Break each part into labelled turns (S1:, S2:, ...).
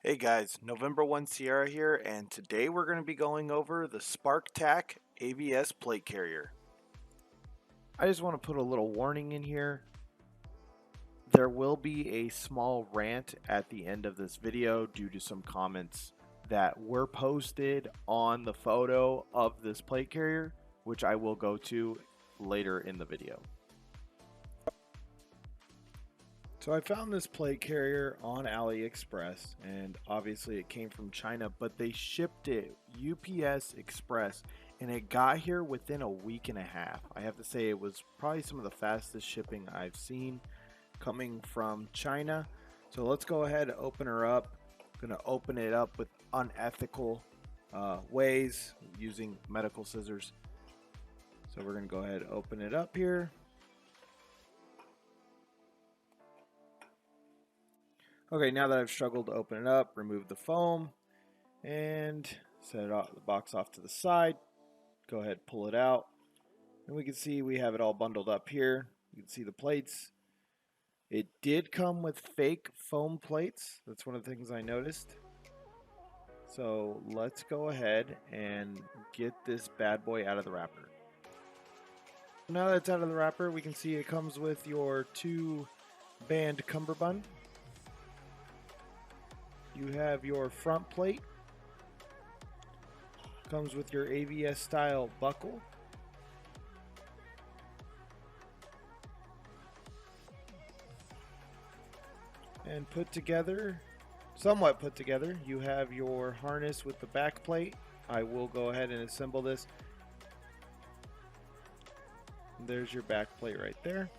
S1: Hey guys, November 1 Sierra here, and today we're going to be going over the TAC AVS plate carrier. I just want to put a little warning in here. There will be a small rant at the end of this video due to some comments that were posted on the photo of this plate carrier, which I will go to later in the video. So I found this plate carrier on AliExpress, and obviously it came from China, but they shipped it UPS Express, and it got here within a week and a half. I have to say it was probably some of the fastest shipping I've seen coming from China. So let's go ahead and open her up. I'm going to open it up with unethical ways using medical scissors. So we're going to go ahead and open it up here. Okay, now that I've struggled to open it up, remove the foam and set the box off to the side. Go ahead, pull it out, and we can see we have it all bundled up here. You can see the plates. It did come with fake foam plates. That's one of the things I noticed. So let's go ahead and get this bad boy out of the wrapper. Now that it's out of the wrapper, we can see it comes with your 2-band cummerbund. You have your front plate. Comes with your AVS style buckle. And somewhat put together, you have your harness with the back plate. I will go ahead and assemble this. There's your back plate right there.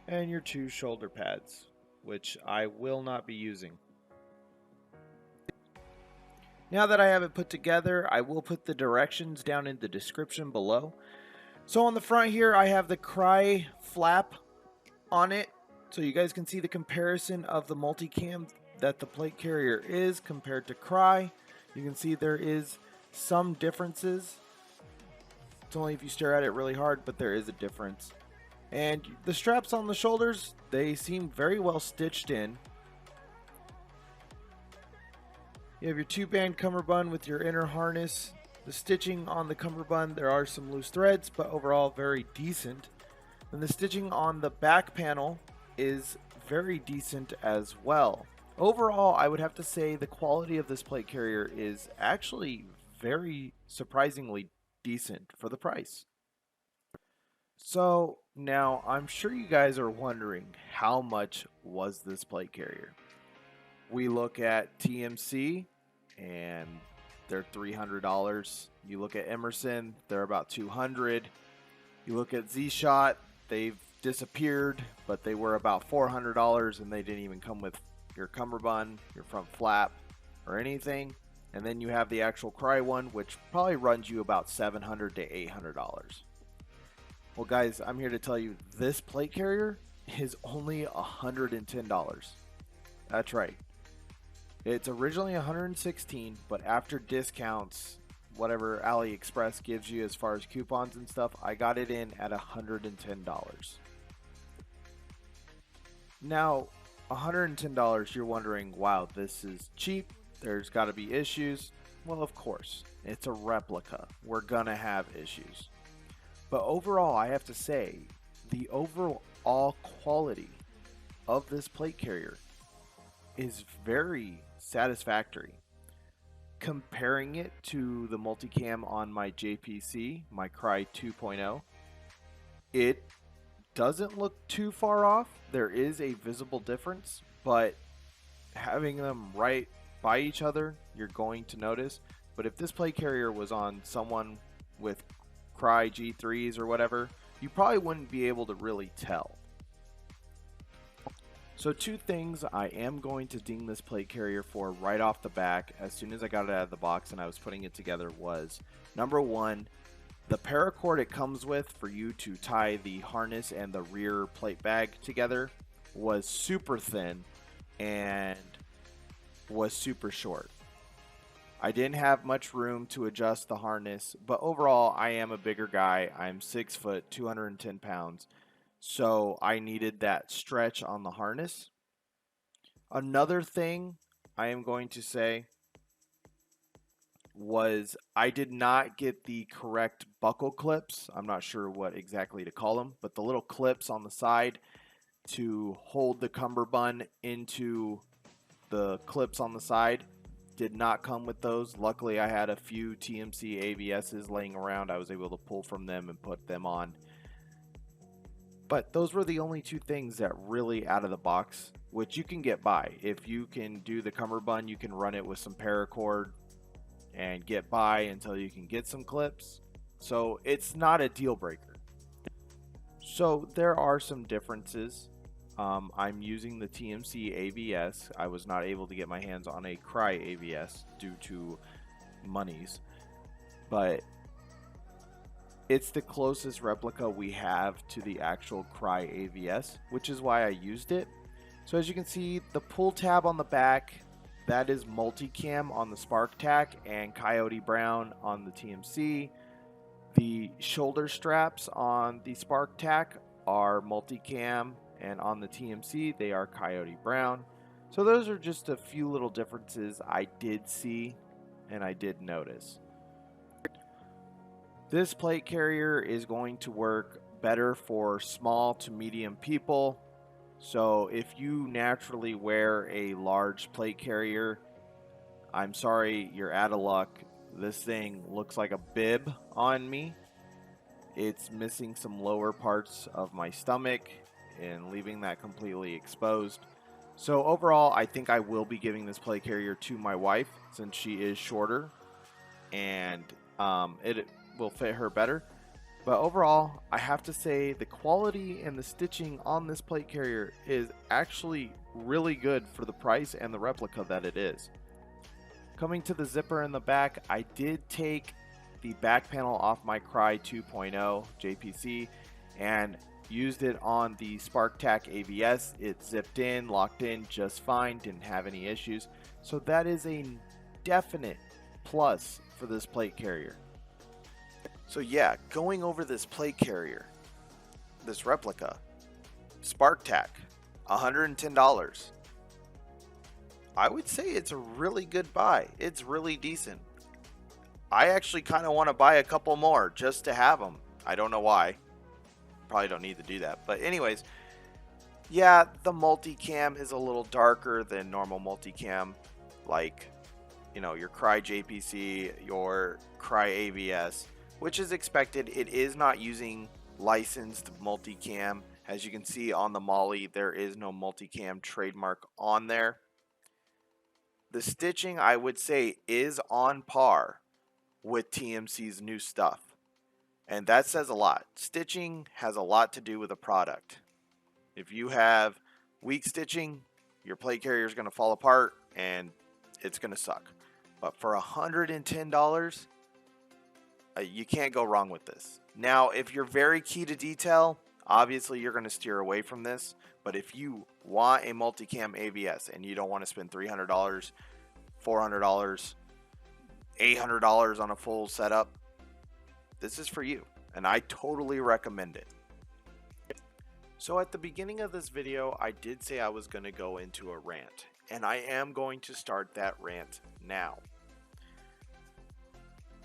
S1: And your 2 shoulder pads, which I will not be using. Now that I have it put together, I will put the directions down in the description below. So on the front here, I have the Cry flap on it. So you guys can see the comparison of the multicam that the plate carrier is compared to Cry. You can see there is some differences. It's only if you stare at it really hard, but there is a difference. And the straps on the shoulders, they seem very well stitched in. You have your 2-band cummerbund with your inner harness. The stitching on the cummerbund, there are some loose threads, but overall very decent. And the stitching on the back panel is very decent as well. Overall, I would have to say the quality of this plate carrier is actually very surprisingly decent for the price. So now I'm sure you guys are wondering, how much was this plate carrier? We look at TMC and they're $300. You look at Emerson, they're about $200. You look at Z-Shot, they've disappeared, but they were about $400, and they didn't even come with your cummerbund, your front flap, or anything. And then you have the actual Cry one, which probably runs you about $700 to $800. Well, guys, I'm here to tell you this plate carrier is only $110. That's right. It's originally $116, but after discounts, whatever AliExpress gives you as far as coupons and stuff, I got it in at $110. Now, $110, you're wondering, wow, this is cheap. There's got to be issues. Well, of course, it's a replica. We're going to have issues. But overall, I have to say, the overall quality of this plate carrier is very satisfactory. Comparing it to the multicam on my JPC, my Cry 2.0, it doesn't look too far off. There is a visible difference, but having them right by each other, you're going to notice. But if this plate carrier was on someone with Cry G3s or whatever, you probably wouldn't be able to really tell. So 2 things I am going to ding this plate carrier for right off the back as soon as I got it out of the box and I was putting it together was, number 1, the paracord it comes with for you to tie the harness and the rear plate bag together was super thin and was super short. I didn't have much room to adjust the harness, but overall I am a bigger guy. I'm 6 foot, 210 pounds. So I needed that stretch on the harness. Another thing I am going to say was I did not get the correct buckle clips. I'm not sure what exactly to call them, but the little clips on the side to hold the cummerbund into the clips on the side did not come with those. Luckily, I had a few TMC AVSs laying around. I was able to pull from them and put them on. But those were the only two things that really out of the box, which you can get by. If you can do the cummerbund, you can run it with some paracord and get by until you can get some clips. So it's not a deal breaker. So there are some differences. I'm using the TMC AVS. I was not able to get my hands on a Cry AVS due to monies, but it's the closest replica we have to the actual Cry AVS, which is why I used it. So as you can see, the pull tab on the back, that is multicam on the Spark TAC and Coyote Brown on the TMC. The shoulder straps on the Spark TAC are multicam, and on the TMC they are Coyote Brown. So those are just a few little differences I did see and I did notice. This plate carrier is going to work better for small to medium people. So if you naturally wear a large plate carrier, I'm sorry, you're out of luck. This thing looks like a bib on me. It's missing some lower parts of my stomach and leaving that completely exposed. So overall, I think I will be giving this plate carrier to my wife since she is shorter and it will fit her better. But overall, I have to say the quality and the stitching on this plate carrier is actually really good for the price and the replica that it is. Coming to the zipper in the back, I did take the back panel off my Cry 2.0 JPC and used it on the Spark TAC AVS. It zipped in, locked in just fine, didn't have any issues. So that is a definite plus for this plate carrier. So yeah, going over this plate carrier, this replica, Spark TAC, $110. I would say it's a really good buy. It's really decent. I actually kind of want to buy a couple more just to have them. I don't know why. Probably don't need to do that. But anyways, yeah, the multicam is a little darker than normal multicam. Like, you know, your Cry JPC, your Cry AVS, which is expected. It is not using licensed multicam. As you can see on the Molly, there is no multicam trademark on there. The stitching, I would say, is on par with TMC's new stuff. And that says a lot. Stitching has a lot to do with a product. If you have weak stitching, your plate carrier is going to fall apart and it's going to suck. But for $110, you can't go wrong with this. Now, if you're very key to detail, obviously you're going to steer away from this. But if you want a multicam AVS and you don't want to spend $300, $400, $800 on a full setup, this is for you, and I totally recommend it. So at the beginning of this video, I did say I was going to go into a rant, and I am going to start that rant now.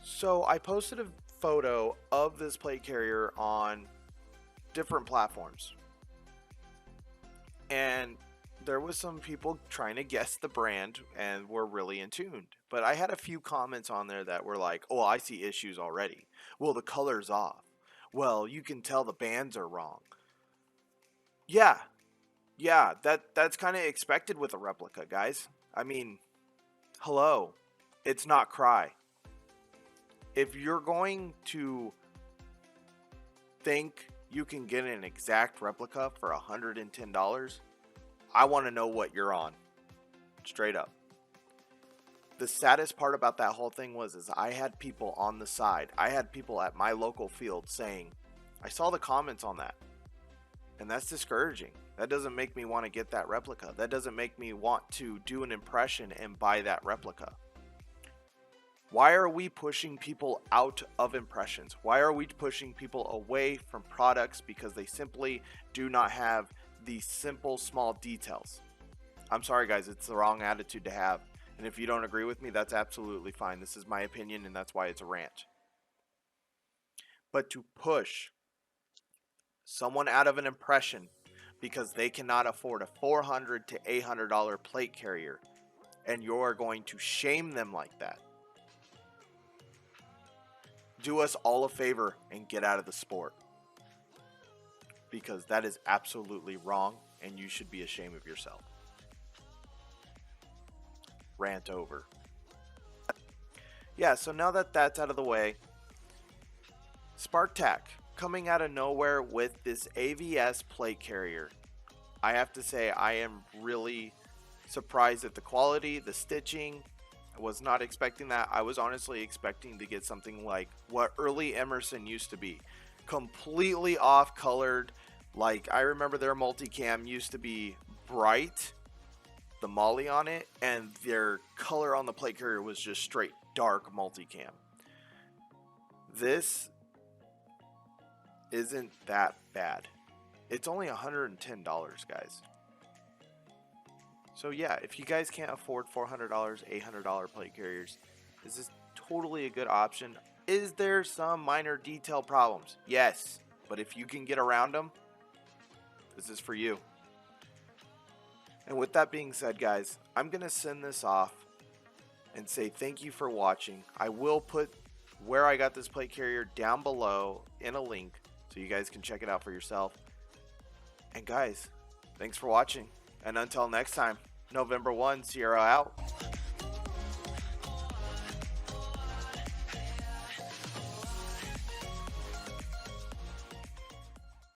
S1: So I posted a photo of this plate carrier on different platforms, and there was some people trying to guess the brand and were really in tune. But I had a few comments on there that were like, oh, I see issues already. Well, the color's off. Well, you can tell the bands are wrong. Yeah, that's kind of expected with a replica, guys. I mean, hello, it's not Cry. If you're going to think you can get an exact replica for $110, I want to know what you're on. Straight up. The saddest part about that whole thing was I had people on the side. I had people at my local field saying, I saw the comments on that. And that's discouraging. That doesn't make me want to get that replica. That doesn't make me want to do an impression and buy that replica. Why are we pushing people out of impressions? Why are we pushing people away from products because they simply do not have the simple small details? I'm sorry guys, it's the wrong attitude to have. And if you don't agree with me, that's absolutely fine. This is my opinion and that's why it's a rant. But to push someone out of an impression because they cannot afford a $400 to $800 plate carrier, and you're going to shame them like that, do us all a favor and get out of the sport, because that is absolutely wrong and you should be ashamed of yourself. Rant over. Yeah, so now that that's out of the way, TAC coming out of nowhere with this AVS plate carrier. I have to say I am really surprised at the quality, the stitching. I was not expecting that. I was honestly expecting to get something like what early Emerson used to be. Completely off colored. Like, I remember their multicam used to be bright, the molly on it, and their color on the plate carrier was just straight dark multicam. This isn't that bad. It's only $110, guys. So yeah, if you guys can't afford $400, $800 plate carriers, this is totally a good option. Is there some minor detail problems? Yes, but if you can get around them, this is for you. And with that being said, guys, I'm going to send this off and say thank you for watching. I will put where I got this plate carrier down below in a link so you guys can check it out for yourself. And guys, thanks for watching. And until next time, November 1, Sierra out.